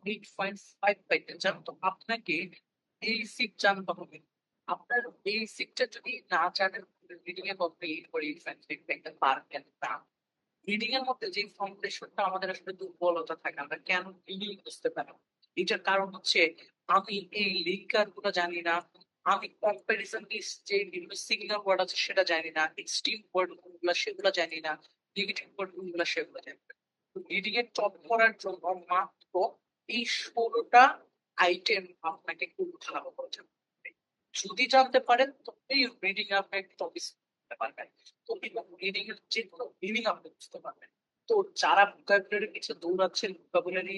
8.5 পাইতে চান, তো আপনাকে বেসিক জানতে হবে। আপনার বেসিকটা যদি না জানেন, রিডিং এ কত 8.5 পাইতে পারবেন না। রিডিং এর মধ্যে যে ফাউন্ডেশনটা আমাদের আসলে দুর্বলতা থাকে, আমরা কেন রিডিং বুঝতে পারি না? এটার কারণ হচ্ছে আমি এই লিঙ্কার গুলো জানি না, আমি কম্পারিজন যে বিভিন্ন সিগন্যাল ওয়ার্ড আছে সেটা জানি না, এক্সট্রিম ওয়ার্ড গুলো সেগুলো জানি না, নেগেটিভ ওয়ার্ড গুলো সেগুলো জানি না। রিডিং এর টপ করার জন্য মাত্র এই 16টা আইটেম আপনাকে খুব ভালো করে জানতে হবে। যদি জানতে পারেন তবে রিডিং আপনি টপিক করতে পারবেন, তো রিডিং এর যে কোনো মিনিং আপনি বুঝতে পারবেন। তো যারা ভোকাবুলারি পিছনে দৌড়াচ্ছেন, ভোকাবুলারি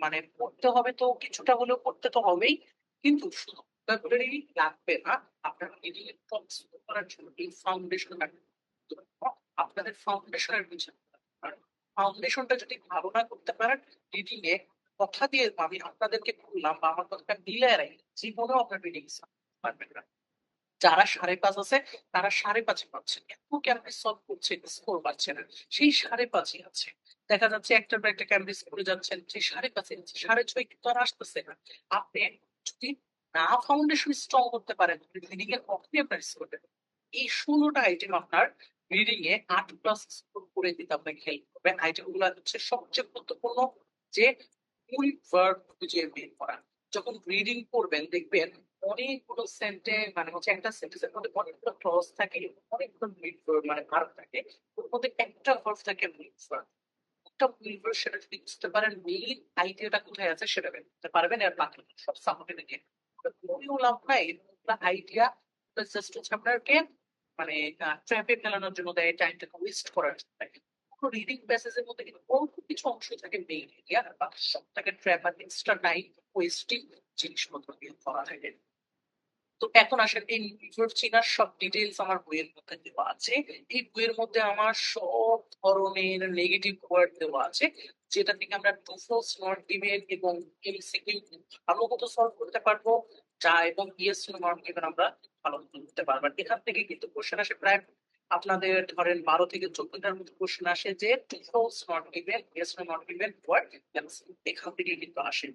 মানে পড়তে হবে, তো কিছুটা হলেও পড়তে তো হবেই, কিন্তু শুধু ভোকাবুলারি লাগবে না। আপনার রিডিং এর টপিক করার জন্য এই ফাউন্ডেশন আপনাদের ফাউন্ডেশনের পিছনে, ফাউন্ডেশনটা যদি ভালো না করতে পারেন, রিডিং এ কথা দিয়ে আমি আপনাদেরকে বললাম বা আমার কথাটা মিলে রাখি, জীবনেও আপনার রিডিং পারবেন না। যারা 5.5 আছে তারা 5.5 পাচ্ছে, এত ক্যাম্পাস সলভ করছে, স্কোর পাচ্ছে না, সেই 5.5 আছে। দেখা যাচ্ছে একটার পর একটা ক্যাম্পাস করে যাচ্ছেন, সেই 5.5 আছে, 6.5 কিন্তু আর আসতেছে না। আপনি যদি না ফাউন্ডেশন স্ট্রং করতে পারেন, রিডিং এর কখনই আপনার স্কোর দেবেন। এই 16টা আইটেম আপনার রিডিং এ 8+ স্কোর করে দিতে আপনাকে হেল্প করবে। আইটেম গুলো হচ্ছে সবচেয়ে গুরুত্বপূর্ণ, যে মূল ভার্ব খুঁজে বের করা। যখন রিডিং করবেন দেখবেন অনেকগুলো মানে হচ্ছে একটা সেন্টেন্সের মধ্যে অনেকগুলো ক্লজ থাকে, অনেকগুলো মিড ভার্ব মানে ভার্ব থাকে, ওর মধ্যে একটা ভার্ব থাকে মিড ভার্ব। একটা মিড ভার্ব, সেটা যদি বুঝতে পারেন মেইন আইডিয়াটা কোথায় আছে সেটা বের করতে পারবেন, আর বাকি সব সাপোর্টে দেখে মনেও লাভ নাই। আইডিয়া জাস্ট হচ্ছে আপনাকে মানে ট্র্যাপে ফেলানোর জন্য দেয়, টাইমটাকে ওয়েস্ট করার জন্য দেয়। রিডিং প্যাসেজের মধ্যে কিন্তু অল্প কিছু অংশ থাকে মেইন আইডিয়া, আর বাকি সব থাকে ট্র্যাপ আর এক্সট্রা টাইম ওয়েস্টিং জিনিসপত্র দিয়ে করা থাকে। তো এখন আসেন এই নিউজের চেনার সব ডিটেলস আমার বইয়ের মধ্যে দেওয়া আছে। এই বইয়ের মধ্যে আমার সব ধরনের নেগেটিভ ওয়ার্ড দেওয়া আছে, যেটা থেকে আমরা টোফল নট গিভেন এবং এমসিকিউ ভালো মতো সলভ করতে পারবো, যা এবং ইয়েস নট গিভেন আমরা ভালো মতো করতে পারবো। আর এখান থেকে কিন্তু কোশ্চেন আসে প্রায় আপনাদের ধরেন 12 থেকে 14টার মধ্যে কোশ্চেন আসে, যে TOEFL not given, yes not given word, এখান থেকে কিন্তু আসে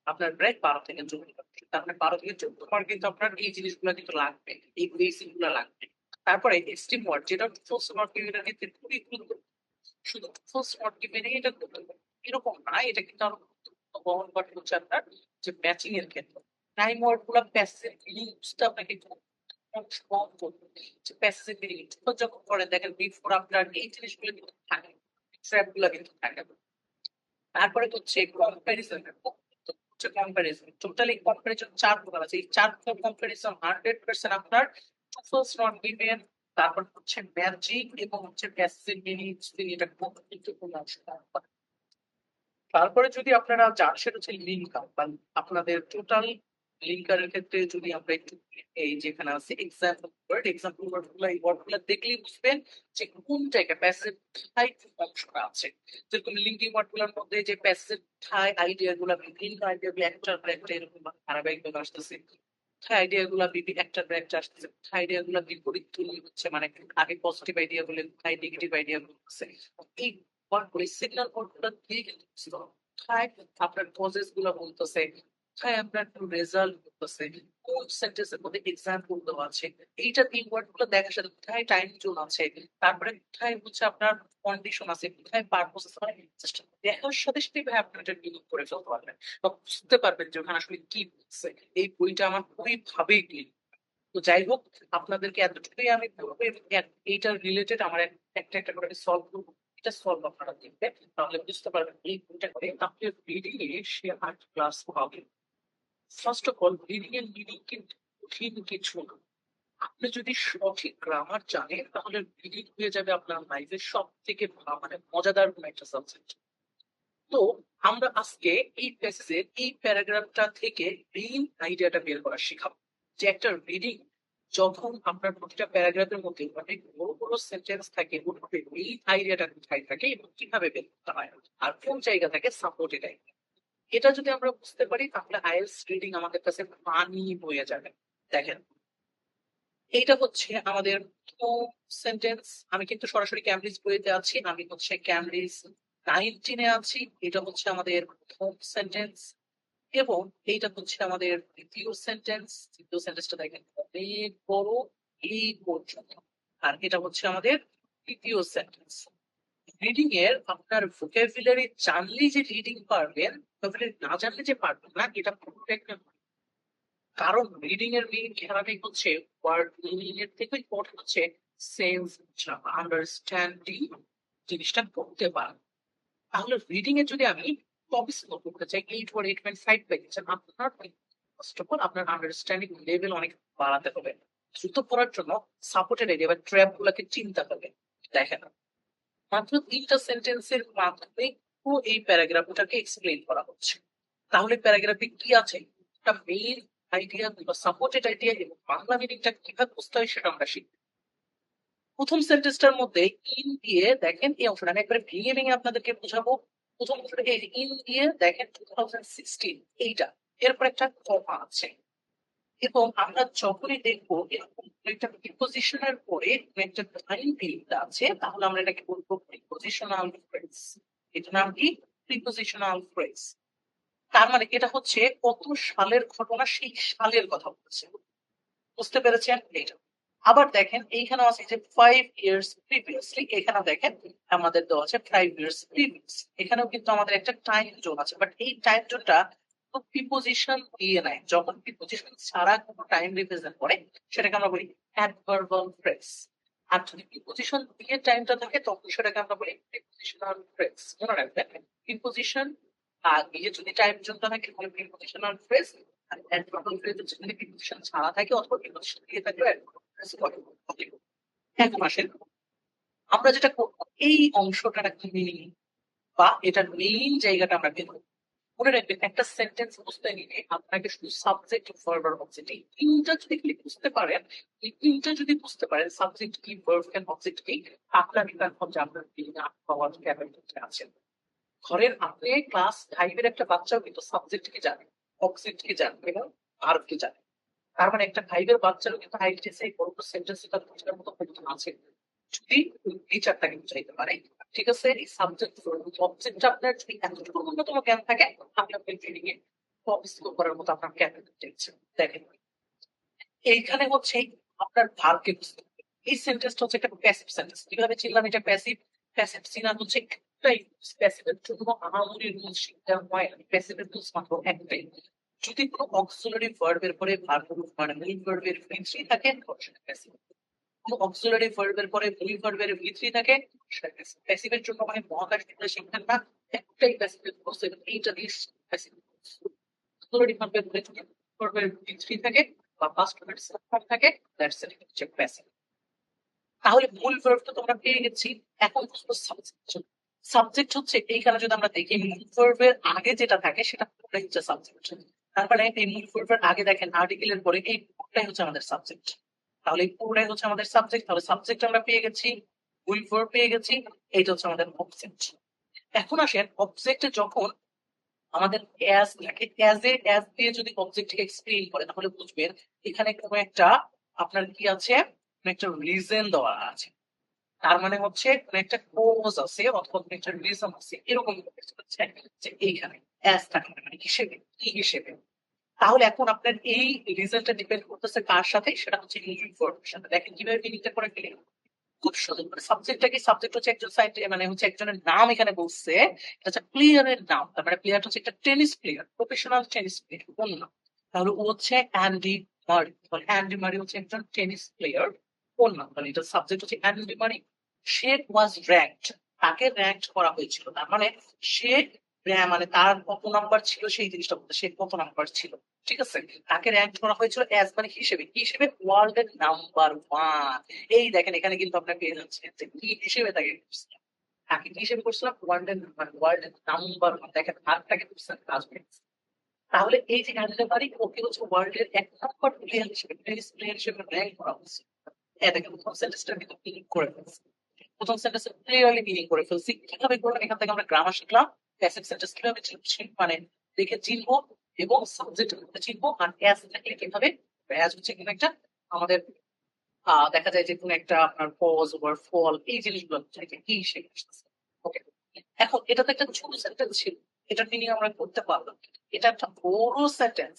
আপনার প্রায় 12 থেকে 14। তার মানে 12 থেকে 14 কিন্তু আপনার এই জিনিসগুলো কিন্তু লাগবে, এই বেসিক গুলো লাগবে। তারপরে এক্সট্রিম ওয়ার্ড, যেটা ফার্স্ট ওয়ার্ড এর ক্ষেত্রে খুবই গুরুত্বপূর্ণ, শুধু ফার্স্ট ওয়ার্ড গিভেন এটা গুরুত্বপূর্ণ এরকম না, এটা কিন্তু আরো গুরুত্বপূর্ণ বহন করে হচ্ছে আপনার যে ম্যাচিং এর ক্ষেত্রে। টাইম ওয়ার্ড গুলো প্যাসিভ মিনিং বুঝতে আপনাকে কম করবে, যে প্যাসিভ মিনিং যখন করেন দেখেন বিফোর আপনার এই জিনিসগুলো কিন্তু থাকে, ট্র্যাপ গুলো কিন্তু থাকে। তারপরে হচ্ছে কম্পারিজন, কম্পারিজন টোটালি কম্পারিজন 4 প্রকার আছে, এই 4 প্রকার কম্পারিজন 100% আপনার ফার্স্ট নট গিভেন, তারপর হচ্ছে ম্যাজিক এবং হচ্ছে প্যাসিভ মিনিং, এটা খুব গুরুত্বপূর্ণ অংশ। তারপরে যদি আপনারা যান সেটা হচ্ছে লিঙ্কার, বা আপনাদের টোটাল লিঙ্কারের ক্ষেত্রে যদি আমরা একটু এই যেখানে আছে এক্সাম্পল ওয়ার্ড গুলো, এই ওয়ার্ড গুলো দেখলেই বুঝবেন যে কোন জায়গায় প্যাসিভ ঠাই অংশটা আছে। যেরকম লিঙ্কিং ওয়ার্ড গুলোর মধ্যে যে প্যাসিভ ঠাই আইডিয়া গুলা, বিভিন্ন আইডিয়া গুলো একটার পর একটা এরকম ধারাবাহিক ভাবে আসতেছে, আইডিয়া গুলা একটার পর একটা আসতেছে, আইডিয়া গুলা বিপরীত তুলি হচ্ছে, মানে আগে পজিটিভ আইডিয়া গুলো নেগেটিভ আইডিয়া গুলো আছে। এই ওয়ার্ডগুলো সিগন্যাল ওয়ার্ডগুলো দিয়ে কিন্তু বুঝতে হবে। কোথায় আপনার প্রসেস গুলো বলতেছে, কোথায় আপনার রেজাল্ট বলতেছে, কোন সেন্টেন্সের মধ্যে এক্সাম্পল দেওয়া আছে, এইটা এই ওয়ার্ড গুলো দেখার সাথে কোথায় টাইম জোন আছে, তারপরে কোথায় হচ্ছে আপনার কন্ডিশন আছে, কোথায় পারপোজ আছে, মানে just দেখার সাথে সাথে ভাই আপনি এটা ডিল করে ফেলতে পারবেন বা বুঝতে পারবেন যে ওখানে আসলে কি বলছে। এই বইটা আমার খুবই ভাবেই ক্লিক। তো যাই হোক, আপনাদেরকে এতটুকুই আমি বলবো, এবং এইটার রিলেটেড আমার একটা একটা করে সলভ করবো, এটা সলভ আপনারা দেখবেন, তাহলে বুঝতে পারবেন এই বইটা করে আপনি রিডিং এ সে 8 ক্লাস হবে। ফার্স্ট অফ অল রিডিং এর মিনিং কিন্তু কঠিন কিছু না। আপনি যদি সঠিক গ্রামার জানেন তাহলে রিডিং হয়ে যাবে আপনার লাইফের সব থেকে মানে মজাদার কোনো একটা সাবজেক্ট। তো আমরা আজকে এই প্যাসেজের এই প্যারাগ্রাফটা থেকে মেইন আইডিয়াটা বের করা শেখাবো, যে একটা রিডিং যখন আপনার প্রতিটা প্যারাগ্রাফের মধ্যে অনেক বড় বড় সেন্টেন্স থাকে, ওর মেইন আইডিয়াটা কোথায় থাকে এবং কিভাবে বের করতে হয়, আর কোন জায়গা থেকে সাপোর্টেড আইডিয়া। এটা যদি আমরা বুঝতে পারি তাহলে আইএলটিএস রিডিং আমাদের কাছে পানি বয়ে যাবে। দেখেন, এইটা হচ্ছে আমাদের সেন্টেন্স। আমি কিন্তু সরাসরি ক্যামব্রিজ বইতে আছি, আমি হচ্ছে ক্যামব্রিজ 19-এ আছি, এটা হচ্ছে আমাদের প্রথম সেন্টেন্স, এবং এইটা হচ্ছে আমাদের দ্বিতীয় সেন্টেন্স। তৃতীয় সেন্টেন্সটা দেখেন অনেক বড়, এই পর্যন্ত। আর এটা হচ্ছে আমাদের তৃতীয় সেন্টেন্স। রিডিং এর আপনার ভোকাবুলারি জানলেই যে রিডিং পারবেন, ভোকাবুলারি না জানলে যে পারবেন না, এটা পুরোটা একটা। কারণ রিডিং এর মেইন খেলাটাই হচ্ছে ওয়ার্ড মিনিং এর থেকে ইম্পর্টেন্ট হচ্ছে সেন্স, আন্ডারস্ট্যান্ডিং, জিনিসটা করতে পারা। তাহলে রিডিং এ যদি আমি টপিক স্কোর করতে চাই 8 or 8.5 পেয়েছেন, আপনার ফার্স্ট অফ অল আপনার আন্ডারস্ট্যান্ডিং লেভেল অনেক বাড়াতে হবে। দ্রুত পড়ার জন্য সাপোর্টেড এরিয়া বা ট্র্যাপ গুলাকে চিন্তা হবে। দেখেন, মাত্র 3টা সেন্টেন্সের মাধ্যমে পুরো এই প্যারাগ্রাফটাকে এক্সপ্লেইন করা হচ্ছে। তাহলে প্যারাগ্রাফে কি আছে, একটা মেইন আইডিয়া বা সাপোর্টেড আইডিয়া এবং বাংলা মিনিংটা কিভাবে বুঝতে হয় সেটা আমরা শিখব। প্রথম সেন্টেন্সটার মধ্যে ইন দিয়ে দেখেন, এই অংশটা আমি একবারে ভেঙে ভেঙে আপনাদেরকে বোঝাবো। প্রথম অংশটা এই ইন দিয়ে দেখেন 2016, এইটা এরপর একটা কমা আছে। এবং আমরা যখনই দেখবো এরকম একটা প্রিপোজিশনের পরে একটা টাইম পিরিয়ড আছে, তাহলে আমরা এটাকে বলবো প্রিপোজিশনাল ফ্রেজ। এটার নাম কি? Prepositional phrase. তার মানে এটা হচ্ছে কত সালের ঘটনা, সেই সালের কথা বলছে। বুঝতে পেরেছেন? এটা আবার দেখেন এইখানে আছে যে 5 years previously, এখানে দেখেন আমাদের দেওয়া আছে 5 years previous। এখানেও কিন্তু আমাদের একটা টাইম জোন আছে, বাট এই টাইম জোনটা প্রিপোজিশন দিয়ে নাই। যখন প্রিপোজিশন ছাড়া কোনো টাইম রিপ্রেজেন্ট করে সেটাকে আমরা বলি অ্যাডভার্বাল ফ্রেজ। আর যদি প্রিপোজিশন দিয়ে টাইমটা থাকে তখন সেটাকে আমরা বলি প্রিপোজিশনাল ফ্রেজ। মনে রাখবেন, প্রিপোজিশন দিয়ে যদি টাইম জোনটা থাকে তাহলে প্রিপোজিশনাল ফ্রেজ, আর অ্যাডভার্বাল ফ্রেজ যদি প্রিপোজিশন ছাড়া থাকে অথবা প্রিপোজিশন দিয়ে থাকলে এখন আসেন আমরা যেটা করবো, এই অংশটার একটা মিনিং বা এটার মেইন জায়গাটা আমরা বের করবো। মনে রাখবেন, একটা সেন্টেন্স বুঝতে গেলে আপনাকে শুধু সাবজেক্ট, ভার্ব আর অবজেক্ট, এই তিনটা যদি খালি বুঝতে পারেন, এই তিনটা যদি বুঝতে পারেন সাবজেক্ট কি, ভার্ব কি, অবজেক্ট কি, আপনার কনফার্ম যে আপনার ফিলিং আপ হওয়ার ক্যাপাবিলিটি আছে। ঘরের আপনি ক্লাস 5-এর একটা বাচ্চাও কিন্তু সাবজেক্ট কি জানে, অবজেক্ট কি জানে এবং ভার্ব কি জানে। তার মানে একটা 5-এর বাচ্চারও কিন্তু আইএলটিএস বড় সেন্টেন্স তার বোঝার মতো ক্ষমতা আছে, যদি টিচারটাকে বুঝাইতে পারে। ঠিক আছে, এই সাবজেক্ট অবজেক্টটা আপনার যদি এতটুকু ন্যূনতম জ্ঞান থাকে, আপনার ট্রেনিং এ টপ স্কোর করার মতো আপনার ক্যাপাবিলিটি আছে। দেখেন এইখানে হচ্ছে আপনার ভার্বকে বুঝতে হবে। এই সেন্টেন্সটা হচ্ছে একটা প্যাসিভ সেন্টেন্স। কিভাবে চিনলাম এটা প্যাসিভ? প্যাসিভ চিনার হচ্ছে একটাই, প্যাসিভের জন্য আহামরি রুলস শিখতে হয় না, প্যাসিভের রুলস মাত্র একটাই। যদি কোনো অক্সিলারি ভার্বের পরে ভার্ব মানে মেইন ভার্বের ভি3 থাকে সেটা প্যাসিভ। কোনো অক্সিলারি ভার্বের পরে মেইন ভার্বের ভি3 থাকে সেটা প্যাসিভ। প্যাসিভের জন্য মানে মহাকাশ বিদ্যা শিখবেন না, একটাই প্যাসিভের কোর্স, এইটা দিয়ে প্যাসিভ। অক্সিলারি ভার্বের ভার্বের ভি3 থাকে বা পাস্ট ফর্ম থাকে, দ্যাটস ইট, হচ্ছে প্যাসিভ। তাহলে মূল ভার্ব তো তোমরা পেয়ে গেছি, এখন সাবজেক্ট। সাবজেক্ট হচ্ছে এইখানে যদি আমরা দেখি মূল ভার্বের আগে যেটা থাকে সেটা পুরোটাই হচ্ছে সাবজেক্ট। তার মানে এই মূল ভার্বের আগে দেখেন আর্টিকেলের পরে এই পুরোটাই হচ্ছে আমাদের সাবজেক্ট। তাহলে এই পুরোটাই হচ্ছে আমাদের সাবজেক্ট। তাহলে সাবজেক্ট আমরা পেয়ে গেছি, মূল ভার্ব পেয়ে গেছি, এইটা হচ্ছে আমাদের অবজেক্ট। এখন আসেন অবজেক্টে যখন আমাদের অ্যাজ থাকে, অ্যাজ দিয়ে যদি অবজেক্টকে এক্সপ্লেইন করে তাহলে বুঝবেন এখানে কোনো একটা আপনার কি আছে, কোনো একটা রিজন দেওয়া আছে। তার মানে হচ্ছে কোনো একটা কোজ আছে অথবা কোনো একটা রিজন আছে, এরকম হচ্ছে যে এইখানে অ্যাজ থাকে মানে হিসেবে, কি হিসেবে। তাহলে এখন আপনার এই রিজনটা ডিপেন্ড করতেছে কার সাথে, সেটা হচ্ছে ইউনিট ভার্বের সাথে। দেখেন কিভাবে মিনিংটা করে ফেলে, খুব সহজ। মানে সাবজেক্টটা কি, সাবজেক্ট হচ্ছে একজন মানে হচ্ছে একজনের নাম এখানে বলছে, এটা হচ্ছে প্লেয়ারের নাম। তার মানে প্লেয়ার হচ্ছে একটা tennis player, professional tennis player, কোন নাম? তাহলে ও হচ্ছে অ্যান্ডি মারি। তাহলে অ্যান্ডি মারি হচ্ছে একজন টেনিস প্লেয়ার, কোন নাম? তাহলে এটা সাবজেক্ট হচ্ছে অ্যান্ডি মারি। সে ওয়াজ র্যাঙ্কড, তাকে র্যাঙ্কড করা হয়েছিল। তার মানে সে মানে তার কত নাম্বার ছিল সেই জিনিসটা বলতে, সে কত নাম্বার ছিল। ঠিক আছে, তাকে র্যাঙ্ক করা হয়েছিল অ্যাজ মানে হিসেবে, কি হিসেবে? ওয়ার্ল্ড এর নাম্বার 1। এই দেখেন এখানে কিন্তু আপনার পেয়ে যাচ্ছে যে কি হিসেবে তাকে করছিলাম। তাকে কি হিসেবে করছিলাম? ওয়ার্ল্ড এর নাম্বার 1। দেখেন ভাগটাকে করছেন কাজ হয়েছে। তাহলে এই যে অ্যান্ডে মারি, ওকে হচ্ছে ওয়ার্ল্ড এর 1 নম্বর প্লেয়ার হিসেবে, টেনিস প্লেয়ার হিসেবে র্যাঙ্ক করা হয়েছে। দেখেন প্রথম সেন্টেন্সটা কিন্তু ক্লিক করে ফেলছে, প্রথম সেন্টেন্সে ক্লিয়ারলি মিনিং করে ফেলছি। কিভাবে করলাম? এখান থেকে আমরা গ্রামার শিখলাম, প্যাসিভ সেন্টেন্স কিভাবে মানে দেখে চিনবো এবং সাবজেক্ট চিনবো, আর অ্যাজ থাকলে কিভাবে, অ্যাজ হচ্ছে কিন্তু একটা আমাদের দেখা যায় যে কোনো একটা আপনার পজ ওভার ফল, এই জিনিসগুলো কি হিসেবে আসতেছে। ওকে, এখন এটা তো একটা ছোট সেন্টেন্স ছিল, এটা মিনিং আমরা করতে পারলাম, এটা একটা বড় সেন্টেন্স।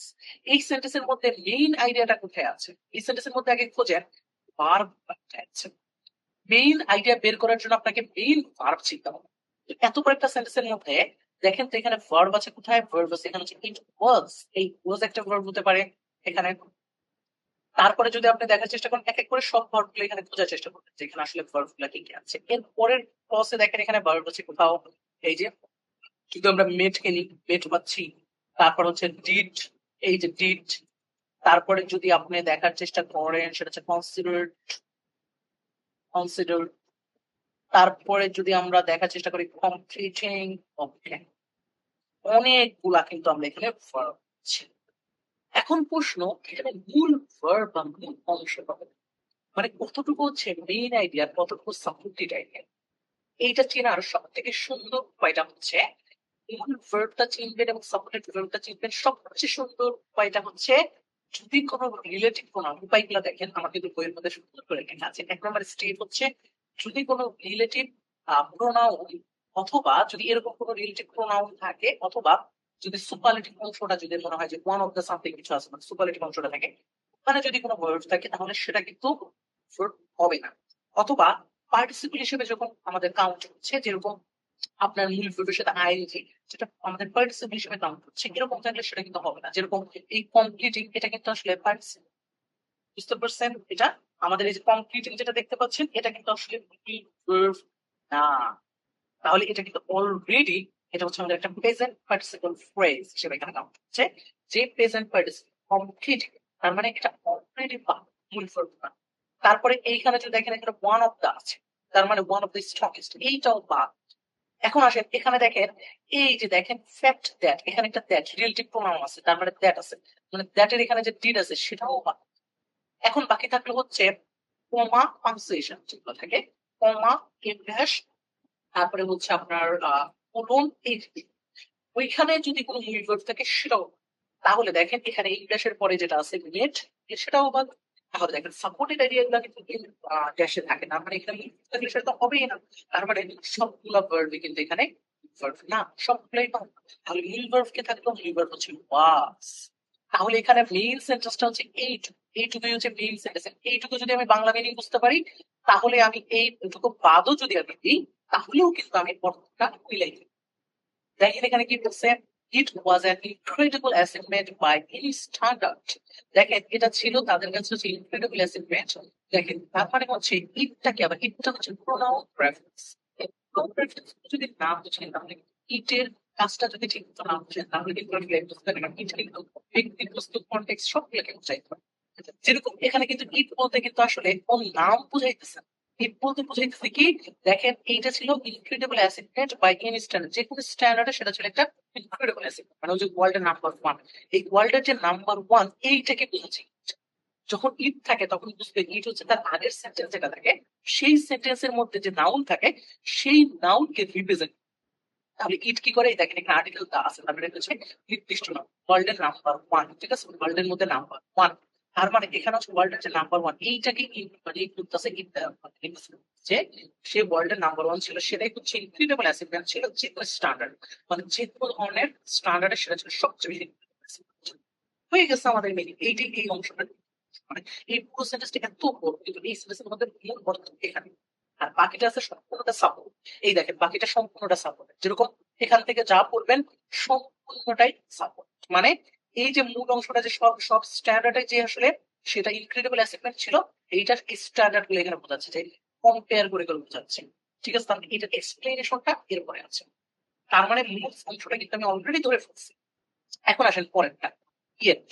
এই সেন্টেন্সের মধ্যে মেইন আইডিয়াটা কোথায় আছে? এই সেন্টেন্সের মধ্যে আগে খোঁজেন ভার্ব আছে। মেইন আইডিয়া বের করার জন্য আপনাকে মেইন ভার্ব চিনতে হবে। এত বড় একটা সেন্টেন্সের মধ্যে দেখেন তো এখানে ভার্ব আছে কোথায়? ভার্ব আছে এখানে হচ্ছে ইট ওয়াজ। এই ওয়াজ একটা ভার্ব হতে পারে এখানে। তারপরে যদি আপনি দেখার চেষ্টা করেন এক এক করে সব ভার্ব গুলো এখানে খোঁজার চেষ্টা করবেন যে এখানে আসলে ভার্ব গুলা কি কি আছে। এর পরের ক্লসে দেখেন এখানে ভার্ব আছে কোথাও, এই যে যদি আমরা মেট কে নিই মেট পাচ্ছি। তারপর হচ্ছে ডিড, এই যে ডিড। তারপরে যদি আপনি দেখার চেষ্টা করেন সেটা হচ্ছে কনসিডার্ড, কনসিডার। তারপরে যদি আমরা দেখার চেষ্টা করি কমপ্লিটিং, ওকে, অনেকগুলা কিন্তু আমরা এখানে ভার্ব পাচ্ছি। এখন প্রশ্ন, এখানে মূল ভার্ব বা মূল অংশ পাবো মানে কতটুকু হচ্ছে মেইন আইডিয়া, কতটুকু সাপোর্টেড আইডিয়া। এইটা চেনার সব থেকে সুন্দর উপায়টা হচ্ছে মূল ভার্বটা চিনবেন এবং সাপোর্টেড ভার্বটা চিনবেন। সবচেয়ে সুন্দর উপায়টা হচ্ছে যদি কোনো রিলেটিভ প্রোনাউন, উপায়গুলো দেখেন আমার কিন্তু বইয়ের মধ্যে সুন্দর করে লেখা আছে। এক নম্বর স্টেপ হচ্ছে যদি কোনো রিলেটিভ প্রোনাউন অথবা যদি এরকম কোনো রিলেটিভ প্রোনাউন থাকে অথবা যদি সুপারলেটিভ অংশটা যদি মনে হয় যে ওয়ান অফ দ্য সামথিং কিছু আছে মানে সুপারলেটিভ অংশটা থাকে, ওখানে যদি কোনো ভার্ব থাকে তাহলে সেটা কিন্তু verb হবে না। অথবা পার্টিসিপল হিসেবে যখন আমাদের কাউন্ট হচ্ছে, যেরকম আপনার মূল ভার্বের সাথে আইএনজি যেটা আমাদের পার্টিসিপল হিসেবে কাউন্ট হচ্ছে, এরকম থাকলে সেটা কিন্তু হবে না। যেরকম এই কমপ্লিটিং, এটা কিন্তু আসলে পার্টিসিপল, বুঝতে পারছেন? এটা আমাদের এই যে কমপ্লিটিং যেটা দেখতে পাচ্ছেন এটা কিন্তু আসলে verb না। তাহলে এটা কিন্তু অলরেডি এটা হচ্ছে আমাদের একটা প্রেজেন্ট পার্টিসিপল ফ্রেজ হিসেবে এখানে কাউন্ট হচ্ছে। যে প্রেজেন্ট পার্টিসিপল কমপ্লিট, তার মানে এটা অলরেডি মূল verb না। তারপরে এইখানে যদি দেখেন এখানে ওয়ান অফ দা আছে, তার মানে ওয়ান অফ দ্য স্ট্রংগেস্ট, এইটাও বাদ। এখন আসেন এখানে দেখেন, এই যে দেখেন ফ্যাক্ট দ্যাট, এখানে একটা দ্যাট রিলেটিভ প্রোনাউন আছে, তার মানে দ্যাট আছে, মানে দ্যাটের এখানে যে ডিড আছে সেটাও বাদ। এখন বাকি থাকলো হচ্ছে কমা পাংচুয়েশন যেগুলো থাকে, কমা ইনড্যাশ, তারপরে হচ্ছে আপনার কোলন, এই ওইখানে যদি কোনো মূল verb থাকে সেটাও। তাহলে দেখেন এখানে ইংলিশের পরে যেটা আছে নেট, সেটাও বাদ। তাহলে দেখেন সাপোর্টেড এরিয়া গুলা কিন্তু ড্যাশে থাকে না, মানে এখানে থাকলে সেটা তো হবেই না। তার মানে সবগুলা ভার্বই কিন্তু এখানে verb না, সবগুলাই বাদ। তাহলে মূল ভার্ব কে থাকলো? মূল ভার্ব হচ্ছে was। তাহলে এখানে মেইন সেন্টেন্সটা হচ্ছে এইটুকু, এইটুকুই হচ্ছে মেইন সেন্টেন্স। এইটুকু যদি আমি বাংলা মিনিং বুঝতে পারি তাহলে আমি এইটুকু বাদও যদি আমি দিই তাহলেও কিন্তু আমি অর্থটা মিলাই দিই। দেখেন এখানে কি বলছে, it was an incredible achievement by any standard. দেখেন এটা ছিল তাদের কাছে হচ্ছে ইনক্রেডিবল অ্যাচিভমেন্ট। দেখেন তার মানে হচ্ছে ইটটা কি, আবার ইটটা হচ্ছে প্রোনাউন প্রেফারেন্স। প্রোনাউন প্রেফারেন্স যদি না বুঝেন তাহলে ইটের কাজটা যদি ঠিক মতো না বুঝেন তাহলে কিন্তু আপনি বুঝতে পারবেন না। ইট কিন্তু ব্যক্তি, বস্তু, কনটেক্সট সবগুলোকে বোঝাইতে পারে। যেরকম এখানে কিন্তু ইট বলতে কিন্তু আসলে কোন নাম বুঝাইতেছে না। ইট বলতে বুঝাইতেছে কি, দেখেন এইটা ছিল incredible achievement by any standard, যে কোনো স্ট্যান্ডার্ডে সেটা ছিল একটা ইনক্রেডিবল অ্যাচিভমেন্ট, মানে ওই যে ওয়ার্ল্ডের নাম্বার ওয়ান। এই ওয়ার্ল্ডের যে নাম্বার ওয়ান এইটাকে বোঝাচ্ছে। যখন ইট থাকে তখন বুঝবে ইট হচ্ছে তার আগের সেন্টেন্স যেটা থাকে সেই সেন্টেন্সের মধ্যে যে নাউন থাকে সেই নাউনকে রিপ্রেজেন্ট। তাহলে ইট কি করে, দেখেন এখানে আর্টিকেল দা আছে, তারপরে হচ্ছে নির্দিষ্ট নাম ওয়ার্ল্ডের নাম্বার ওয়ান, ঠিক আছে, ওয়ার্ল্ডের মধ্যে নাম্বার ওয়ান। তার মানে এখানে হচ্ছে ওয়ার্ল্ডের যে নাম্বার ওয়ান এইটাকে মানে করতেছে যে সে ওয়ার্ল্ডের নাম্বার ওয়ান ছিল, সেটাই হচ্ছে ইনক্রেডিবল অ্যাচিভমেন্ট ছিল, যে কোনো স্ট্যান্ডার্ড মানে যে কোনো ধরনের স্ট্যান্ডার্ডে সেটা ছিল সবচেয়ে বেশি হয়ে গেছে আমাদের মিনিং। এইটাই এই অংশটা, মানে এই পুরো সেন্টেন্সটা এত বড় কিন্তু এই সেন্টেন্সের মধ্যে মূল অর্থ এখানে। আর বাকিটা আছে সম্পূর্ণটা সাপোর্ট। এই দেখেন বাকিটা সম্পূর্ণটা সাপোর্ট, যেরকম এখান থেকে যা পড়বেন সম্পূর্ণটাই সাপোর্ট। মানে এই যে মূল অংশটা যে সব সব স্ট্যান্ডার্ডে যে আসলে সেটা ইনক্রেডিবল অ্যাচিভমেন্ট ছিল, এইটার স্ট্যান্ডার্ড গুলো এখানে বোঝাচ্ছে, যে কম্পেয়ার করে করে বোঝাচ্ছে। ঠিক আছে, তাহলে এটার এক্সপ্লেনেশনটা এরপরে আছে। তার মানে মূল অংশটা কিন্তু আমি অলরেডি ধরে ফেলছি। এখন আসেন পরেরটা, ইয়েট।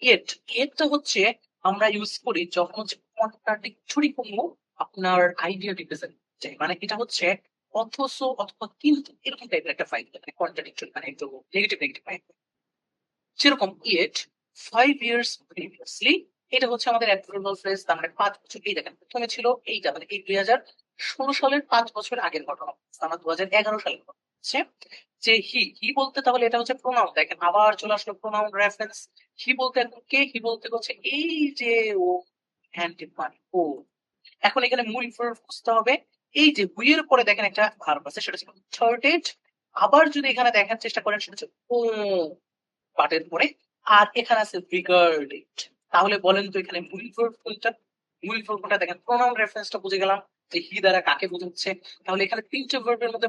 ইয়েট, ইয়েটটা হচ্ছে আমরা ইউজ করি যখন হচ্ছে কন্ট্রাডিক্টরি কোনো আপনার আইডিয়া রিপ্রেজেন্ট চাই, মানে এটা হচ্ছে অথচ অথবা কিন্তু এরকম টাইপের একটা ফাইল, কন্ট্রাডিক্টরি মানে একটু নেগেটিভ নেগেটিভ ফাইল। যেরকম ইয়েট 5 years previously, এটা হচ্ছে আমাদের অ্যাডভার্বাল ফ্রেজ, তার মানে 5 বছর। এই দেখেন প্রথমে ছিল এইটা, মানে এই 2016 সালের 5 বছর আগের ঘটনা, আমার 2011 সালের ঘটনা হচ্ছে যে হি, হি বলতে তাহলে এটা হচ্ছে প্রোনাউন। দেখেন আবার চলে আসলো প্রোনাউন রেফারেন্স। হি বলতে এখন কে, হি বলতে হচ্ছে এই যে ও হ্যান্ড মানে ও। এখন এখানে মূল ভার্ব খুঁজতে হবে। এই যে উই এর পরে দেখেন একটা ভার্ব আছে, সেটা হচ্ছে ইনসার্টেড। আবার যদি এখানে দেখার চেষ্টা করেন সেটা হচ্ছে ও পাটের পরে, আর এখানে আছে রিগার্ডেড। তাহলে বলেন তো এখানে মূল ভার্ব কোনটা? মূল ভার্ব কোনটা? দেখেন প্রোনাউন রেফারেন্সটা বুঝে গেলাম যে হি দ্বারা কাকে বোঝাচ্ছে। তাহলে এখানে তিনটে ভার্বের মধ্যে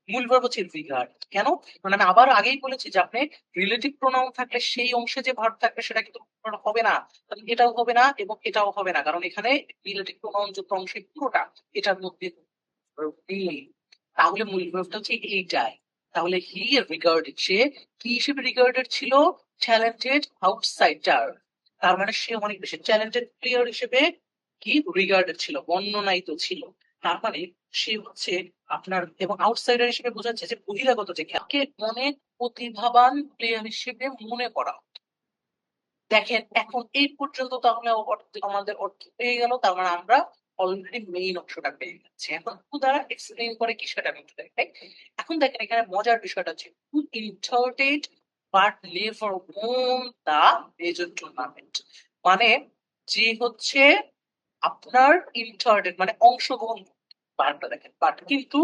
মূল ভার্ব হচ্ছে রিগার্ড। কেন? মানে আমি আবার আগেই বলেছি যে আপনি রিলেটিভ প্রোনাউন থাকলে সেই অংশে যে ভার্ব থাকবে সেটা কিন্তু হবে না, তাহলে এটাও হবে না এবং এটাও হবে না, কারণ এখানে রিলেটিভ প্রোনাউন যুক্ত অংশে পুরোটা, এটার মধ্যে verb নেই। তাহলে মূল ভার্বটা হচ্ছে এইটাই। তাহলে হি রিগার্ডেড, সে কি হিসেবে রিগার্ডেড ছিল? Talented outsider. তার মানে সে অনেক বেশি ট্যালেন্টেড প্লেয়ার হিসেবে কি রিগার্ডেড ছিল, বর্ণনায়িত ছিল। তার মানে সে হচ্ছে আপনার, এবং আউটসাইডার হিসেবে বোঝাচ্ছে যে বহিরাগত, যে খেলাকে অনেক প্রতিভাবান প্লেয়ার হিসেবে মনে করা। দেখেন এখন এই পর্যন্ত তাহলে আমাদের অর্থ পেয়ে গেল, তার মানে আমরা অলরেডি মেইন অংশটা পেয়ে গেছি। এখন হু দ্বারা এক্সপ্লেইন করে কি সেটা আমি একটু দেখাই। এখন দেখেন এখানে মজার বিষয়টা হচ্ছে who entered but never won the major tournament. মানে যে হচ্ছে আপনার ইন্টারটেড মানে অংশগ্রহণ, বারটা দেখেন বাট কিন্তু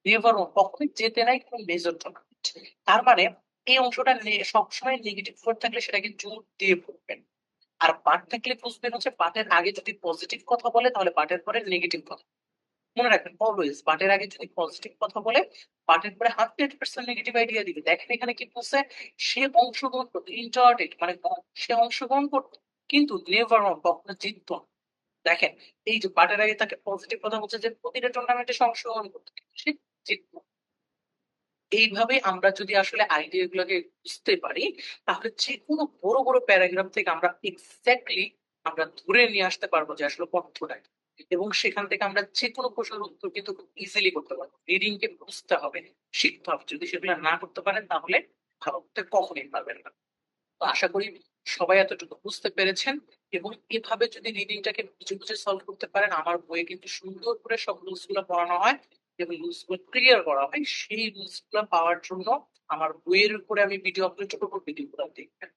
নেভার ওন কখনোই জেতে নাই কোনো মেজর টুর্নামেন্ট। তার মানে এই অংশটা সবসময় নেগেটিভ ওয়ার্ড থাকলে সেটাকে জোর দিয়ে পড়বেন। আর পার্ট থাকলে বুঝবেন হচ্ছে পার্টের আগে যদি পজিটিভ কথা বলে তাহলে পার্টের পরে নেগেটিভ কথা। মনে রাখবেন অলওয়েজ পার্টের আগে যদি পজিটিভ কথা বলে পার্টের পরে 100% নেগেটিভ আইডিয়া দিবে। দেখেন এখানে কি বলছে, সে অংশগ্রহণ করতো, ইন্টার্টেড মানে সে অংশগ্রহণ করতো কিন্তু নেভার কখনো জিততো না। দেখেন এই যে পার্টের আগে তাকে পজিটিভ কথা বলছে যে প্রতিটা টুর্নামেন্টে সে অংশগ্রহণ করতো কিন্তু সে জিততো না। এইভাবে আমরা যদি আসলে আইডিয়া গুলোকে বুঝতে পারি তাহলে যে কোনো বড় বড় প্যারাগ্রাফ থেকে আমরা এক্স্যাক্টলি আমরা ধরে নিয়ে আসতে পারবো যে আসলে অর্থটা কি। এবং সেখান থেকে আমরা যে কোনো প্রশ্নের উত্তর কিন্তু খুব ইজিলি করতে পারবো। রিডিং কে বুঝতে হবে, শিখতে হবে, যদি সেগুলো না করতে পারেন তাহলে ভালো করতে কখনোই পারবেন না। তো আশা করি সবাই এতটুকু বুঝতে পেরেছেন। এবং এভাবে যদি রিডিংটাকে বুঝে বুঝে সলভ করতে পারেন, আমার বইয়ে কিন্তু সুন্দর করে সব রুলস গুলো পড়ানো হয় এবং রুলস গুলো ক্লিয়ার করা হয়। সেই রুলস গুলো পাওয়ার জন্য আমার বইয়ের উপরে আমি ভিডিও আপলোড করবো, ভিডিও গুলো দেখবেন।